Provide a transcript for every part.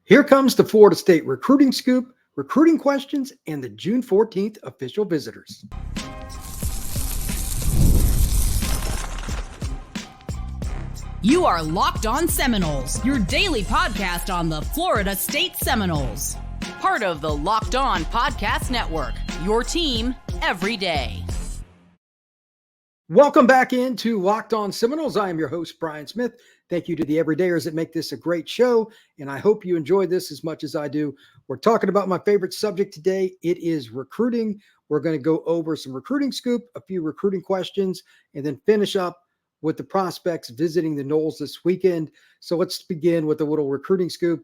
Here comes the Florida State recruiting scoop, recruiting questions, and the June 14th official visitors. You are Locked On Seminoles, your daily podcast on the Florida State Seminoles. Part of the Locked On Podcast Network, your team every day. Welcome back into Locked On Seminoles. I am your host, Brian Smith. Thank you to the everydayers that make this a great show, and I hope you enjoy this as much as I do. We're talking about my favorite subject today. It is recruiting. We're going to go over some recruiting scoop, a few recruiting questions, and then finish up with the prospects visiting the Noles this weekend. So let's begin with a little recruiting scoop.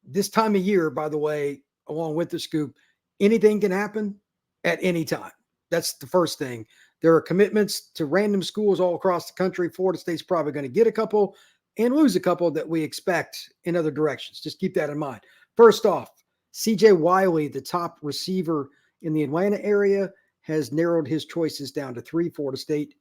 This time of year, by the way, along with the scoop, anything can happen at any time. That's the first thing. There are commitments to random schools all across the country. Florida State's probably going to get a couple and lose a couple that we expect in other directions. Just keep that in mind. First off, C.J. Wiley, the top receiver in the Atlanta area, has narrowed his choices down to three, Florida State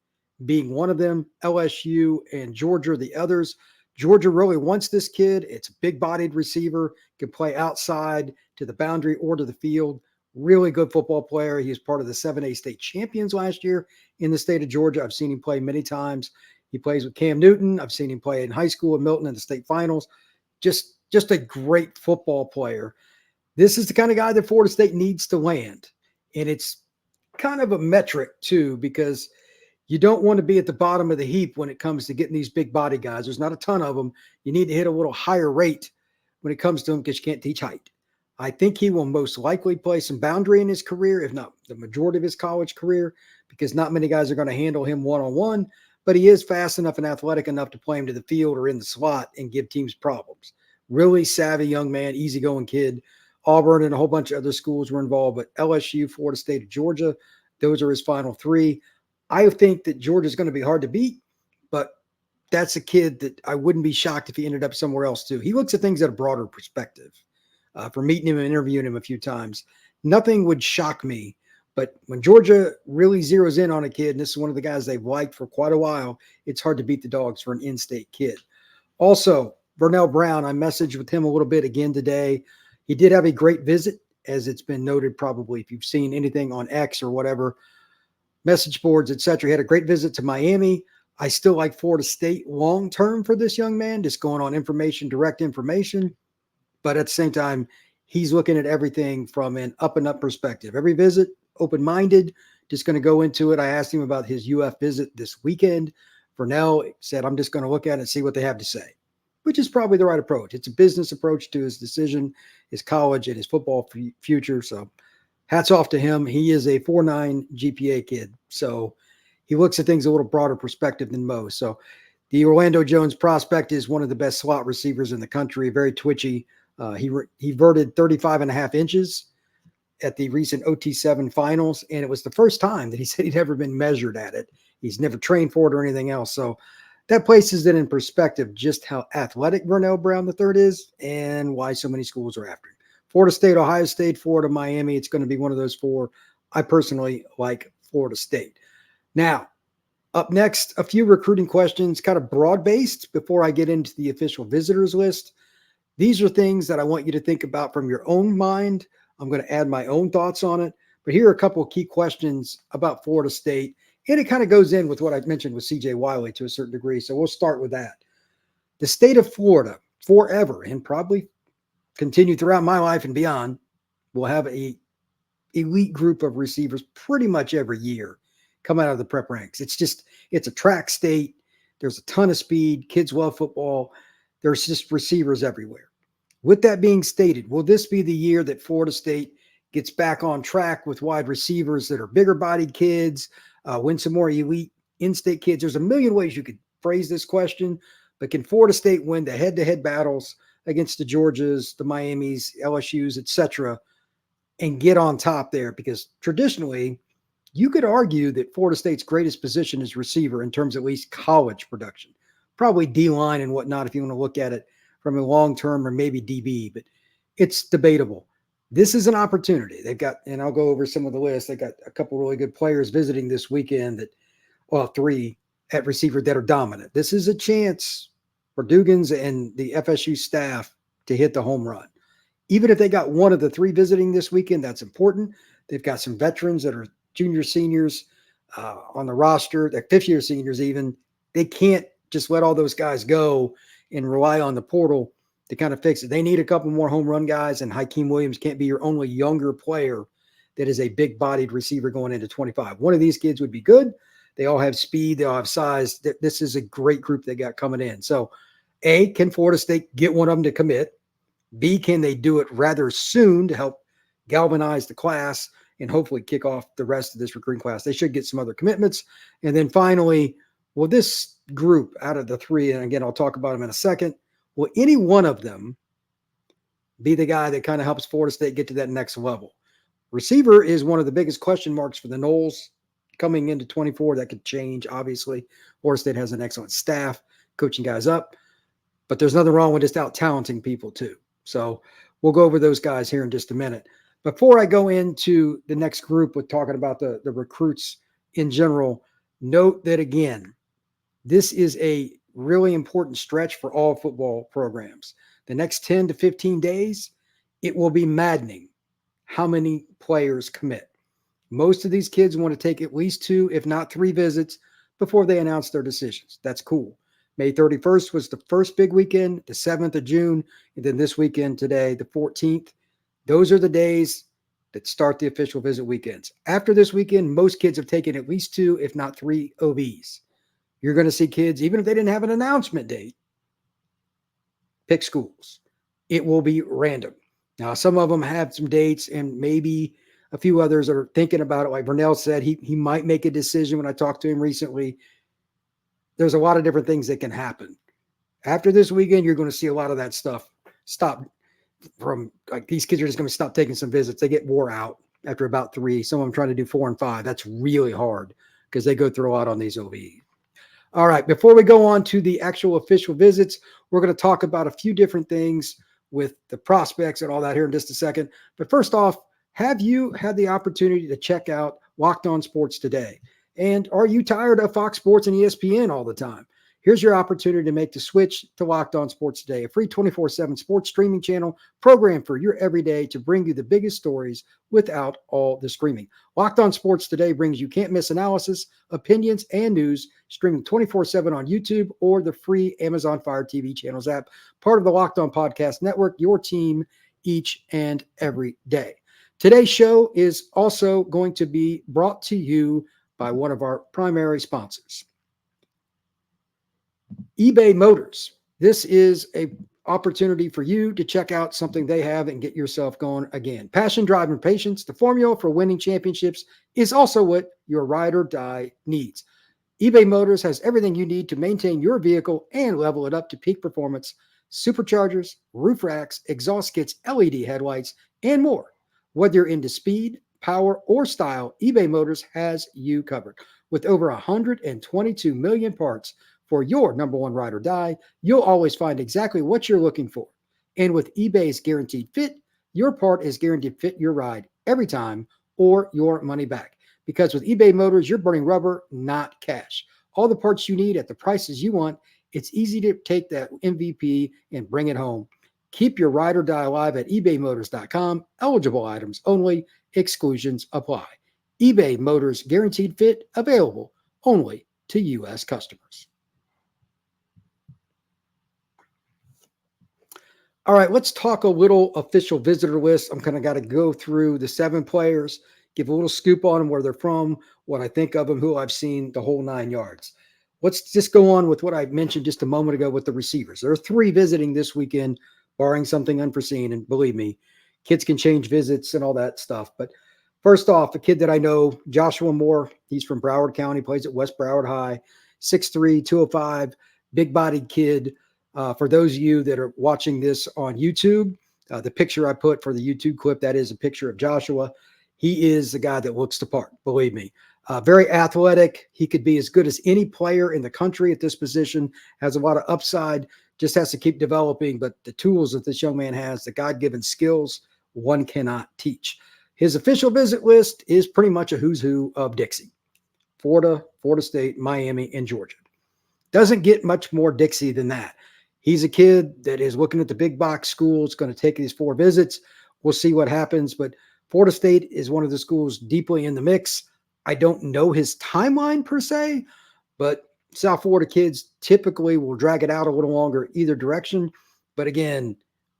being one of them, LSU and Georgia the others. Georgia really wants this kid. It's a big-bodied receiver, can play outside to the boundary or to the field. Really good football player. He was part of the 7A state champions last year in the state of Georgia. I've seen him play many times. He plays with Cam Newton. I've seen him play in high school in Milton in the state finals. Just a great football player. This is the kind of guy that Florida State needs to land. And it's kind of a metric, too, because you don't want to be at the bottom of the heap when it comes to getting these big body guys. There's not a ton of them. You need to hit a little higher rate when it comes to them because you can't teach height. I think he will most likely play some boundary in his career, if not the majority of his college career, because not many guys are going to handle him one-on-one, but he is fast enough and athletic enough to play him to the field or in the slot and give teams problems. Really savvy young man, easygoing kid. Auburn and a whole bunch of other schools were involved, but LSU, Florida State, and Georgia, those are his final three. I think that Georgia's going to be hard to beat, but that's a kid that I wouldn't be shocked if he ended up somewhere else too. He looks at things at a broader perspective. From meeting him and interviewing him a few times, nothing would shock me. But when Georgia really zeroes in on a kid, and this is one of the guys they've liked for quite a while, it's hard to beat the Dogs for an in-state kid. Also, Vernell Brown, I messaged with him a little bit again today. He did have a great visit, as it's been noted probably if you've seen anything on X or whatever, message boards, etc. He had a great visit to Miami. I still like Florida State long-term for this young man, just going on information, direct information. But at the same time, he's looking at everything from an up-and-up perspective. Every visit, open-minded, just going to go into it. I asked him about his UF visit this weekend. Vernell said, I'm just going to look at it and see what they have to say, which is probably the right approach. It's a business approach to his decision, his college, and his football future. So hats off to him. He is a 4.9 GPA kid. So he looks at things a little broader perspective than most. So the Orlando Jones prospect is one of the best slot receivers in the country, very twitchy. He verted 35 and a half inches at the recent OT7 finals, and it was the first time that he said he'd ever been measured at it. He's never trained for it or anything else. So that places it in perspective just how athletic Vernell Brown III is and why so many schools are after him. Florida State, Ohio State, Florida, Miami. It's going to be one of those four. I personally like Florida State. Now, up next, a few recruiting questions, kind of broad-based before I get into the official visitors list. These are things that I want you to think about from your own mind. I'm going to add my own thoughts on it. But here are a couple of key questions about Florida State. And it kind of goes in with what I mentioned with C.J. Wiley to a certain degree. So we'll start with that. The state of Florida, forever, and probably continue throughout my life and beyond, will have a elite group of receivers pretty much every year come out of the prep ranks. It's a track state. There's a ton of speed. Kids love football. There's just receivers everywhere. With that being stated, will this be the year that Florida State gets back on track with wide receivers that are bigger-bodied kids, win some more elite in-state kids? There's a million ways you could phrase this question, but can Florida State win the head-to-head battles against the Georgias, the Miamis, LSUs, etc., and get on top there? Because traditionally, you could argue that Florida State's greatest position is receiver in terms of at least college production. Probably D-line and whatnot if you want to look at it from a long-term or maybe DB, but it's debatable. This is an opportunity. They've got, and I'll go over some of the list, they got a couple really good players visiting this weekend three at receiver that are dominant. This is a chance for Dugans and the FSU staff to hit the home run. Even if they got one of the three visiting this weekend, that's important. They've got some veterans that are junior seniors on the roster. They're fifth-year seniors even. They can't just let all those guys go and rely on the portal to kind of fix it. They need a couple more home run guys, and Hakeem Williams can't be your only younger player that is a big-bodied receiver going into 25. One of these kids would be good. They all have speed. They all have size. This is a great group they got coming in. So, A, can Florida State get one of them to commit? B, can they do it rather soon to help galvanize the class and hopefully kick off the rest of this recruiting class? They should get some other commitments. And then finally, will this group out of the three, and again, I'll talk about them in a second, will any one of them be the guy that kind of helps Florida State get to that next level? Receiver is one of the biggest question marks for the Noles coming into 24. That could change, obviously. Florida State has an excellent staff, coaching guys up. But there's nothing wrong with just out-talenting people too. So we'll go over those guys here in just a minute. Before I go into the next group with talking about the recruits in general, note that, again, this is a really important stretch for all football programs. The next 10 to 15 days, it will be maddening how many players commit. Most of these kids want to take at least 2, if not 3 visits before they announce their decisions. That's cool. May 31st was the first big weekend, the 7th of June, and then this weekend today, the 14th. Those are the days that start the official visit weekends. After this weekend, most kids have taken at least 2, if not 3 OVs. You're going to see kids, even if they didn't have an announcement date, pick schools. It will be random. Now, some of them have some dates, and maybe a few others are thinking about it. Like Vernell said, he might make a decision when I talked to him recently. There's a lot of different things that can happen. After this weekend, you're going to see a lot of that stuff stop from, like, these kids are just going to stop taking some visits. They get wore out after about 3. Some of them trying to do 4 and 5. That's really hard because they go through a lot on these OVs. All right, before we go on to the actual official visits, we're going to talk about a few different things with the prospects and all that here in just a second. But first off, have you had the opportunity to check out Locked On Sports today? And are you tired of Fox Sports and ESPN all the time? Here's your opportunity to make the switch to Locked On Sports today, a free 24/7 sports streaming channel programmed for your everyday to bring you the biggest stories without all the screaming. Locked On Sports today brings you can't-miss analysis, opinions, and news, streaming 24/7 on YouTube or the free Amazon Fire TV channels app, part of the Locked On Podcast Network, your team each and every day. Today's show is also going to be brought to you by one of our primary sponsors, eBay Motors. This is an opportunity for you to check out something they have and get yourself going again. Passion, drive, and patience, the formula for winning championships, is also what your ride or die needs. eBay Motors has everything you need to maintain your vehicle and level it up to peak performance: superchargers, roof racks, exhaust kits, LED headlights, and more. Whether you're into speed, power, or style, eBay Motors has you covered. With over 122 million parts for your number one ride or die, you'll always find exactly what you're looking for. And with eBay's Guaranteed Fit, your part is guaranteed to fit your ride every time or your money back. Because with eBay Motors, you're burning rubber, not cash. All the parts you need at the prices you want. It's easy to take that MVP and bring it home. Keep your ride or die alive at ebaymotors.com. Eligible items only. Exclusions apply. eBay Motors Guaranteed Fit, available only to U.S. customers. All right, let's talk a little official visitor list. I'm kind of got to go through the 7 players, give a little scoop on them, where they're from, what I think of them, who I've seen, the whole 9 yards. Let's just go on with what I mentioned just a moment ago with the receivers. There are 3 visiting this weekend, barring something unforeseen. And believe me, kids can change visits and all that stuff. But first off, a kid that I know, Joshua Moore, he's from Broward County, plays at West Broward High, 6'3", 205, big-bodied kid. For those of you that are watching this on YouTube, the picture I put for the YouTube clip, that is a picture of Joshua. He is the guy that looks the part, believe me. Very athletic. He could be as good as any player in the country at this position, has a lot of upside, just has to keep developing. But the tools that this young man has, the God-given skills, one cannot teach. His official visit list is pretty much a who's who of Dixie: Florida, Florida State, Miami, and Georgia. Doesn't get much more Dixie than that. He's a kid that is looking at the big box schools, going to take these 4 visits. We'll see what happens. But Florida State is one of the schools deeply in the mix. I don't know his timeline per se, but South Florida kids typically will drag it out a little longer either direction. But again,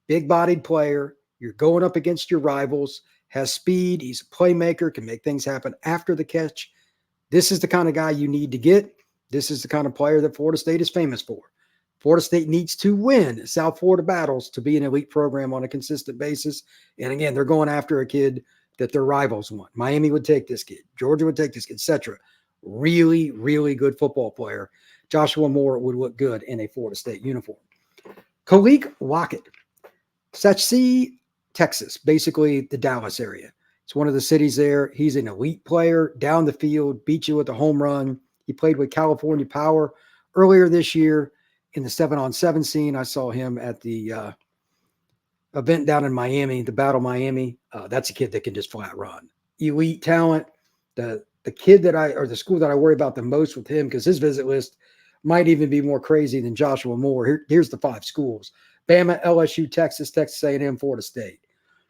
big-bodied player. You're going up against your rivals, has speed. He's a playmaker, can make things happen after the catch. This is the kind of guy you need to get. This is the kind of player that Florida State is famous for. Florida State needs to win South Florida battles to be an elite program on a consistent basis. And again, they're going after a kid that their rivals want. Miami would take this kid. Georgia would take this kid, etc. Really, really good football player. Joshua Moore would look good in a Florida State uniform. Kalik Lockett, Tallahassee, Texas, basically the Dallas area. It's one of the cities there. He's an elite player, down the field, beat you with a home run. He played with California Power earlier this year in the 7-on-7 scene. I saw him at the event down in Miami, the Battle Miami. That's a kid that can just flat run. Elite talent. The kid the school that I worry about the most with him, because his visit list might even be more crazy than Joshua Moore. Here's the 5 schools: Bama, LSU, Texas, Texas A&M, Florida State.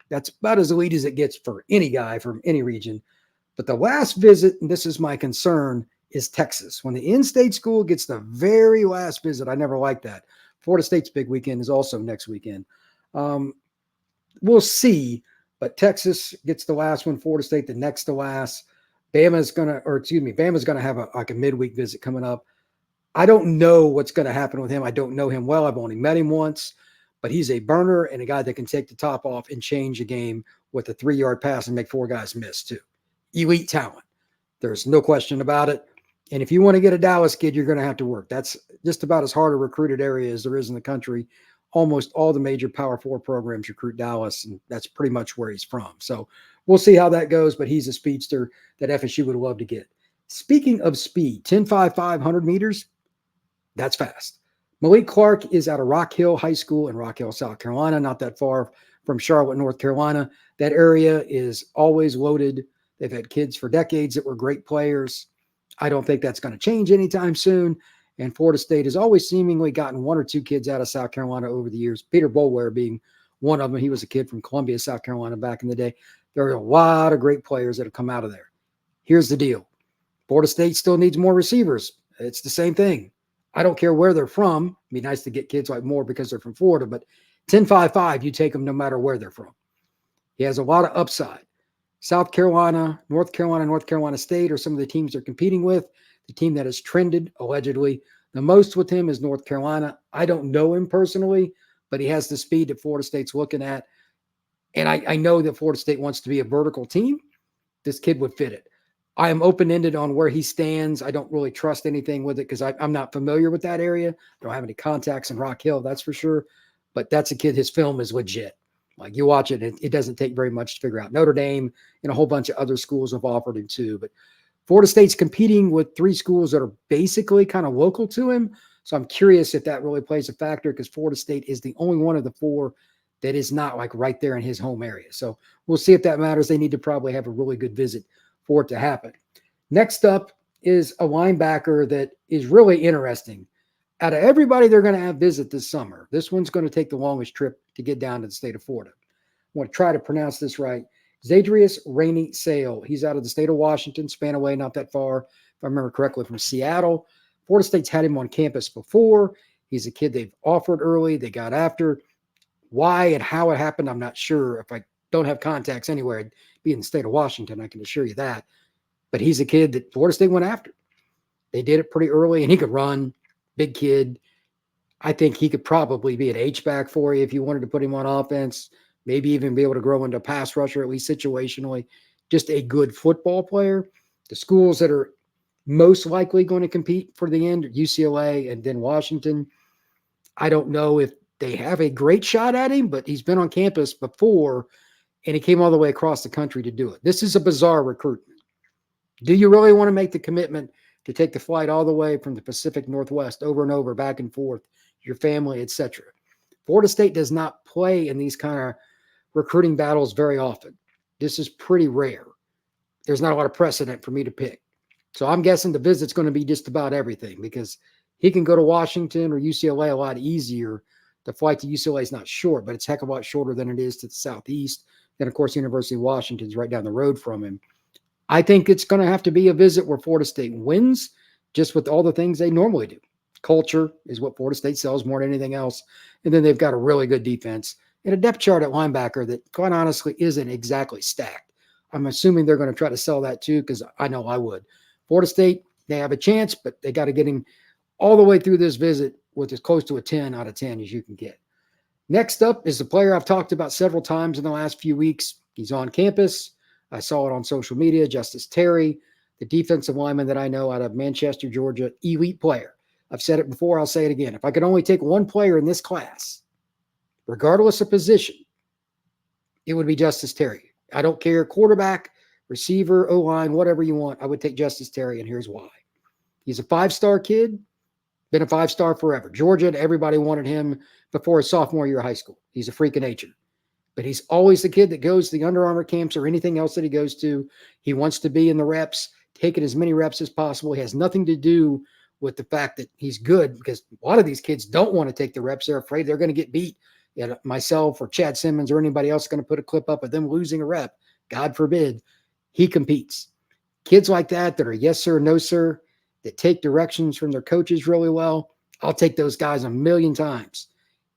That's about as elite as it gets for any guy from any region. But the last visit, and this is my concern, is Texas. When the in-state school gets the very last visit, I never like that. Florida State's big weekend is also next weekend. We'll see, but Texas gets the last one, Florida State the next to last. Bama's going to have a midweek visit coming up. I don't know what's going to happen with him. I don't know him well. I've only met him once, but he's a burner and a guy that can take the top off and change a game with a 3-yard pass and make 4 guys miss too. Elite talent. There's no question about it. And if you want to get a Dallas kid, you're going to have to work. That's just about as hard a recruited area as there is in the country. Almost all the major Power 4 programs recruit Dallas, and that's pretty much where he's from. So we'll see how that goes, but he's a speedster that FSU would love to get. Speaking of speed, 10.55, 100 meters, that's fast. Malik Clark is out of Rock Hill High School in Rock Hill, South Carolina, not that far from Charlotte, North Carolina. That area is always loaded. They've had kids for decades that were great players. I don't think that's going to change anytime soon. And Florida State has always seemingly gotten 1 or 2 kids out of South Carolina over the years, Peter Boulware being one of them. He was a kid from Columbia, South Carolina back in the day. There are a lot of great players that have come out of there. Here's the deal. Florida State still needs more receivers. It's the same thing. I don't care where they're from. It'd be nice to get kids like Moore because they're from Florida, but 10.55, you take them no matter where they're from. He has a lot of upside. South Carolina, North Carolina State are some of the teams they're competing with. The team that has trended, allegedly, the most with him is North Carolina. I don't know him personally, but he has the speed that Florida State's looking at. And I know that Florida State wants to be a vertical team. This kid would fit it. I am open-ended on where he stands. I don't really trust anything with it because I'm not familiar with that area. I don't have any contacts in Rock Hill, that's for sure. But that's a kid, his film is legit. Like you watch it, it doesn't take very much to figure out. Notre Dame and a whole bunch of other schools have offered him too. But Florida State's competing with 3 schools that are basically kind of local to him. So I'm curious if that really plays a factor because Florida State is the only one of the 4 that is not like right there in his home area. So we'll see if that matters. They need to probably have a really good visit for it to happen. Next up is a linebacker that is really interesting. Out of everybody they're going to have visit this summer, this one's going to take the longest trip to get down to the state of Florida. I want to try to pronounce this right. Zadrius Rainey Sale. He's out of the state of Washington, span away not that far, if I remember correctly, from Seattle. Florida State's had him on campus before. He's a kid they've offered early. They got after. Why and how it happened, I'm not sure. If I don't have contacts anywhere, I'd be in the state of Washington, I can assure you that. But he's a kid that Florida State went after. They did it pretty early, and he could run. Big kid. I think he could probably be an H-back for you if you wanted to put him on offense, maybe even be able to grow into a pass rusher, at least situationally. Just a good football player. The schools that are most likely going to compete for the end are UCLA and then Washington. I don't know if they have a great shot at him, but he's been on campus before, and he came all the way across the country to do it. This is a bizarre recruitment. Do you really want to make the commitment to take the flight all the way from the Pacific Northwest over and over, back and forth, your family, etc.? Florida State does not play in these kind of recruiting battles very often. This is pretty rare. There's not a lot of precedent for me to pick. So I'm guessing the visit's going to be just about everything because He can go to Washington or UCLA a lot easier. The flight to UCLA is not short, but it's a heck of a lot shorter than it is to the southeast. Then, of course, University of Washington's right down the road from him. I think it's going to have to be a visit where Florida State wins, just with all the things they normally do. Culture is what Florida State sells more than anything else. And then they've got a really good defense and a depth chart at linebacker that, quite honestly, isn't exactly stacked. I'm assuming they're going to try to sell that too, because I know I would. Florida State, they have a chance, but they got to get him all the way through this visit with as close to a 10 out of 10 as you can get. Next up is the player I've talked about several times in the last few weeks. He's on campus. I saw it on social media. Justice Terry, the defensive lineman that I know out of Manchester, Georgia, elite player. I've said it before. I'll say it again. If I could only take one player in this class, regardless of position, it would be Justice Terry. I don't care, quarterback, receiver, O-line, whatever you want. I would take Justice Terry, and here's why. He's a five-star kid, been a five-star forever. Georgia, everybody wanted him before his sophomore year of high school. He's a freak of nature. But he's always the kid that goes to the Under Armour camps or anything else that he goes to. He wants to be in the reps, taking as many reps as possible. He has nothing to do with the fact that he's good, because a lot of these kids don't want to take the reps. They're afraid they're going to get beat. And myself or Chad Simmons or anybody else going to put a clip up of them losing a rep. God forbid. He competes. Kids like that are yes sir, no sir, that take directions from their coaches really well. I'll take those guys a million times.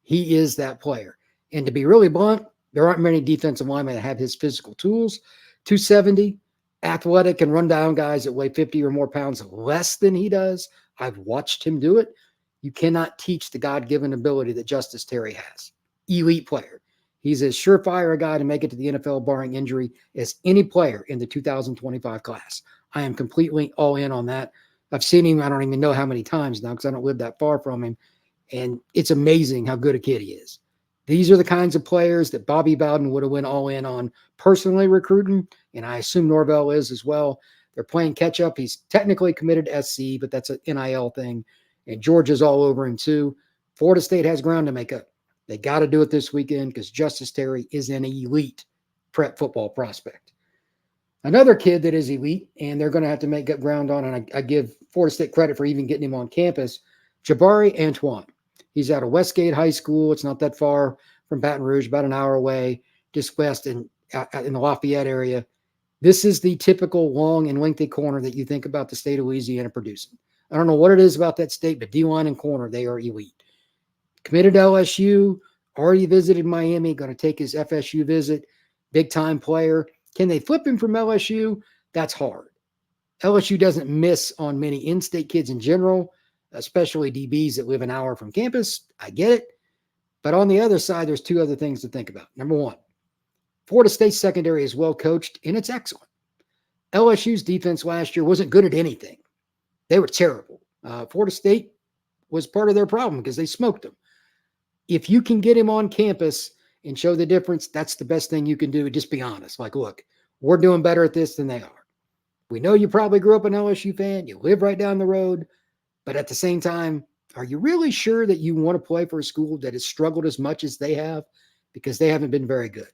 He is that player. And to be really blunt, there aren't many defensive linemen that have his physical tools. 270, athletic, and run down guys that weigh 50 or more pounds less than he does. I've watched him do it. You cannot teach the God-given ability that Justice Terry has. Elite player. He's as surefire a guy to make it to the NFL barring injury as any player in the 2025 class. I am completely all in on that. I've seen him, I don't even know how many times now because I don't live that far from him. And it's amazing how good a kid he is. These are the kinds of players that Bobby Bowden would have went all in on personally recruiting, and I assume Norvell is as well. They're playing catch-up. He's technically committed to SC, but that's an NIL thing, and Georgia's all over him too. Florida State has ground to make up. They got to do it this weekend because Justice Terry is an elite prep football prospect. Another kid that is elite, and they're going to have to make up ground on, and I give Florida State credit for even getting him on campus, Jabari Antoine. He's out of Westgate High School. It's not that far from Baton Rouge, about an hour away, just west in the Lafayette area. This is the typical long and lengthy corner that you think about the state of Louisiana producing. I don't know what it is about that state, but D-line and corner, they are elite. Committed to LSU, already visited Miami, going to take his FSU visit, big-time player. Can they flip him from LSU? That's hard. LSU doesn't miss on many in-state kids in general, especially DBs that live an hour from campus. I get it. But on the other side, there's two other things to think about. Number one, Florida State's secondary is well coached, and it's excellent. LSU's defense last year wasn't good at anything. They were terrible. Florida State was part of their problem because they smoked them. If you can get him on campus and show the difference, that's the best thing you can do. Just be honest. Like, look, we're doing better at this than they are. We know you probably grew up an LSU fan. You live right down the road. But at the same time, are you really sure that you want to play for a school that has struggled as much as they have? Because they haven't been very good.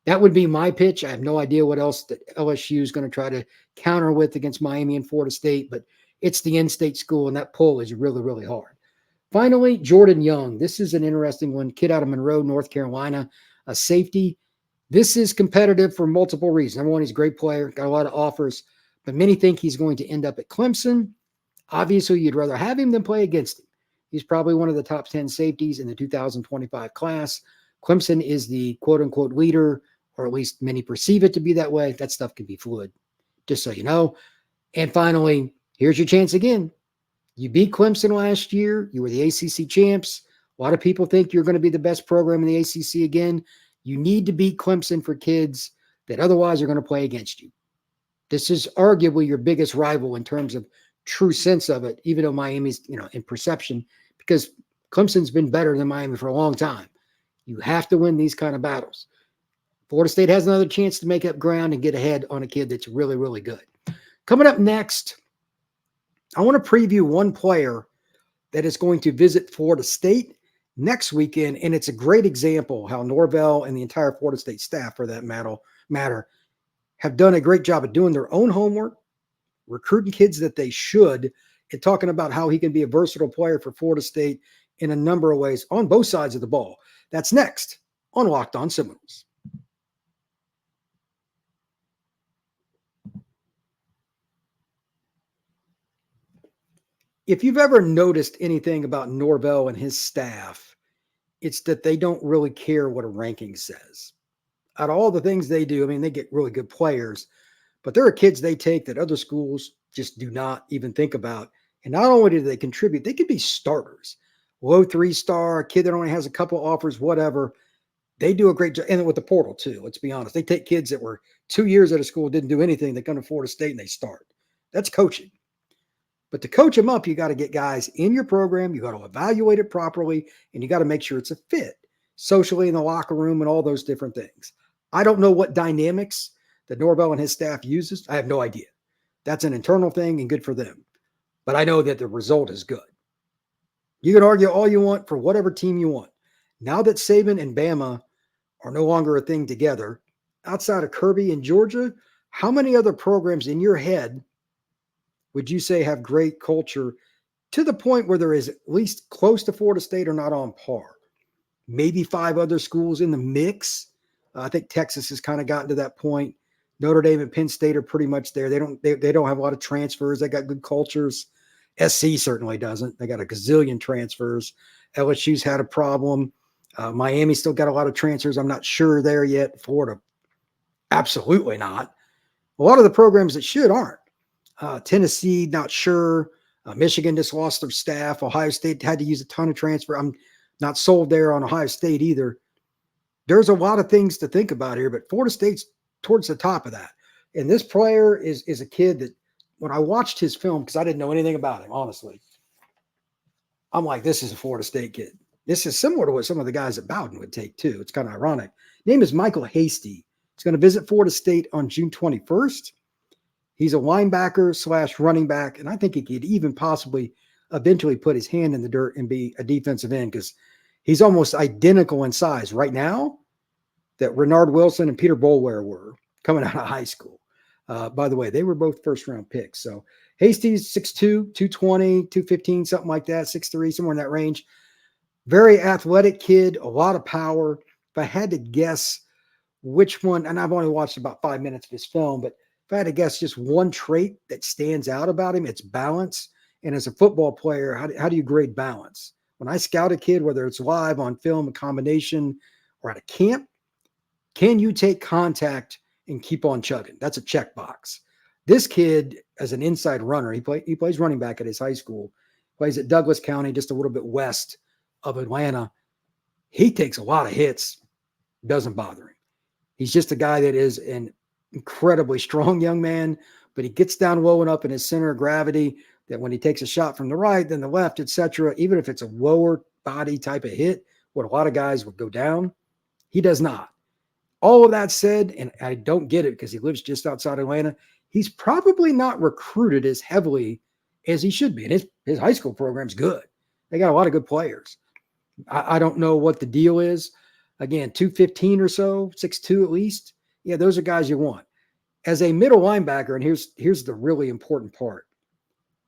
That would be my pitch. I have no idea what else that LSU is going to try to counter with against Miami and Florida State, but it's the in-state school, and that pull is really, really hard. Finally, Jordan Young. This is an interesting one. Kid out of Monroe, North Carolina, a safety. This is competitive for multiple reasons. Number one, he's a great player, got a lot of offers, but many think he's going to end up at Clemson. Obviously, you'd rather have him than play against him. He's probably one of the top 10 safeties in the 2025 class. Clemson is the quote-unquote leader, or at least many perceive it to be that way. That stuff can be fluid, just so you know. And finally, here's your chance again. You beat Clemson last year. You were the ACC champs. A lot of people think you're going to be the best program in the ACC again. You need to beat Clemson for kids that otherwise are going to play against you. This is arguably your biggest rival in terms of true sense of it, even though Miami's, in perception, because Clemson's been better than Miami for a long time. You have to win these kind of battles. Florida State has another chance to make up ground and get ahead on a kid that's really, really good. Coming up next, I want to preview one player that is going to visit Florida State next weekend, and it's a great example how Norvell and the entire Florida State staff, for that matter, have done a great job of doing their own homework, recruiting kids that they should, and talking about how he can be a versatile player for Florida State in a number of ways on both sides of the ball. That's next on Locked On Seminoles. If you've ever noticed anything about Norvell and his staff, it's that they don't really care what a ranking says. Out of all the things they do, I mean, they get really good players, but there are kids they take that other schools just do not even think about. And not only do they contribute, they could be starters. Low 3-star, a kid that only has a couple offers, whatever. They do a great job. And with the portal, too, let's be honest. They take kids that were 2 years at a school, didn't do anything. They come to Florida State and they start. That's coaching. But to coach them up, you got to get guys in your program. You got to evaluate it properly, and you got to make sure it's a fit socially in the locker room and all those different things. I don't know what dynamics that Norvell and his staff uses. I have no idea. That's an internal thing and good for them. But I know that the result is good. You can argue all you want for whatever team you want. Now that Saban and Bama are no longer a thing together, outside of Kirby and Georgia, how many other programs in your head would you say have great culture to the point where there is at least close to Florida State or not on par? Maybe 5 other schools in the mix. I think Texas has kind of gotten to that point. Notre Dame and Penn State are pretty much there. They don't have a lot of transfers. They got good cultures. SC certainly doesn't. They got a gazillion transfers. LSU's had a problem. Miami still got a lot of transfers. I'm not sure there yet. Florida, absolutely not. A lot of the programs that should aren't. Tennessee, not sure. Michigan just lost their staff. Ohio State had to use a ton of transfer. I'm not sold there on Ohio State either. There's a lot of things to think about here, but Florida State's towards the top of that. And this player is a kid that when I watched his film, because I didn't know anything about him, honestly, I'm like, this is a Florida State kid. This is similar to what some of the guys at Bowden would take too. It's kind of ironic. Name is Michael Hasty. He's going to visit Florida State on June 21st. He's a linebacker / running back, and I think he could even possibly eventually put his hand in the dirt and be a defensive end because he's almost identical in size right now that Renard Wilson and Peter Boulware were coming out of high school. By the way, they were both first-round picks. So Hasty's 6'2", 220, 215, something like that, 6'3", somewhere in that range. Very athletic kid, a lot of power. If I had to guess which one, and I've only watched about 5 minutes of his film, but if I had to guess just one trait that stands out about him, it's balance. And as a football player, how do you grade balance? When I scout a kid, whether it's live, on film, a combination, or at a camp, can you take contact and keep on chugging? That's a checkbox. This kid, as an inside runner, he plays running back at his high school, plays at Douglas County, just a little bit west of Atlanta. He takes a lot of hits, doesn't bother him. He's just a guy that is an incredibly strong young man, but he gets down low enough in his center of gravity that when he takes a shot from the right, then the left, etc., even if it's a lower body type of hit, what a lot of guys would go down, he does not. All of that said, and I don't get it because he lives just outside Atlanta, he's probably not recruited as heavily as he should be. And his high school program's good. They got a lot of good players. I don't know what the deal is. Again, 215 or so, 6'2" at least. Yeah, those are guys you want. As a middle linebacker, and here's the really important part,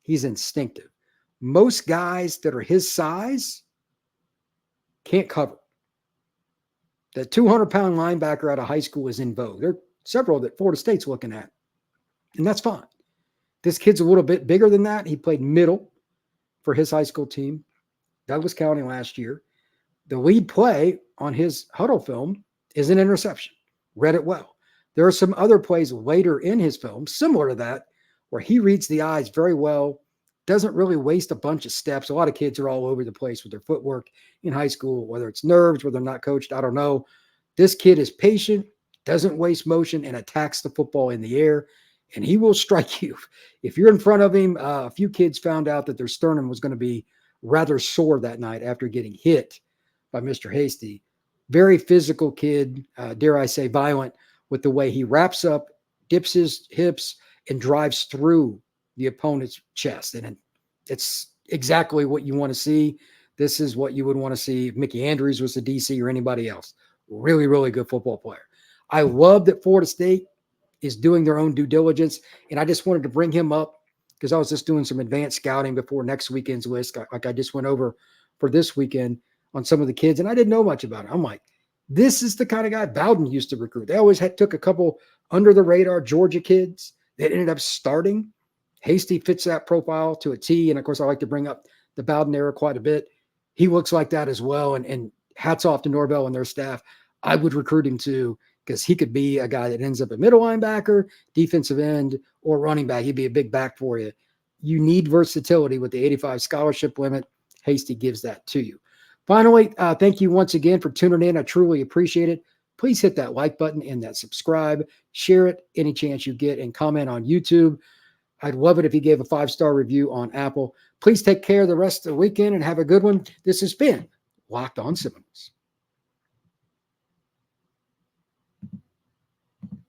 he's instinctive. Most guys that are his size can't cover. The 200-pound linebacker out of high school is in vogue. There are several that Florida State's looking at, and that's fine. This kid's a little bit bigger than that. He played middle for his high school team, Douglas County last year. The lead play on his huddle film is an interception. Read it well. There are some other plays later in his film, similar to that, where he reads the eyes very well, doesn't really waste a bunch of steps. A lot of kids are all over the place with their footwork in high school, whether it's nerves, whether they're not coached, I don't know. This kid is patient, doesn't waste motion, and attacks the football in the air, and he will strike you. If you're in front of him, a few kids found out that their sternum was going to be rather sore that night after getting hit by Mr. Hasty. Very physical kid, dare I say violent, with the way he wraps up, dips his hips, and drives through the opponent's chest. And it's exactly what you want to see. This is what you would want to see if Mickey Andrews was the DC or anybody else. Really, really good football player. I love that Florida State is doing their own due diligence, and I just wanted to bring him up because I was just doing some advanced scouting before next weekend's list, like I just went over for this weekend on some of the kids, and I didn't know much about it. I'm like, this is the kind of guy Bowden used to recruit. They always took a couple under the radar Georgia kids that ended up starting. Hasty fits that profile to a T. And of course, I like to bring up the Bowden era quite a bit. He looks like that as well. And hats off to Norvell and their staff. I would recruit him too, because he could be a guy that ends up a middle linebacker, defensive end, or running back. He'd be a big back for you. You need versatility with the 85 scholarship limit. Hasty gives that to you. Finally, thank you once again for tuning in. I truly appreciate it. Please hit that like button and that subscribe. Share it any chance you get, and comment on YouTube. I'd love it if you gave a 5-star review on Apple. Please take care of the rest of the weekend and have a good one. This has been Locked On Seminoles.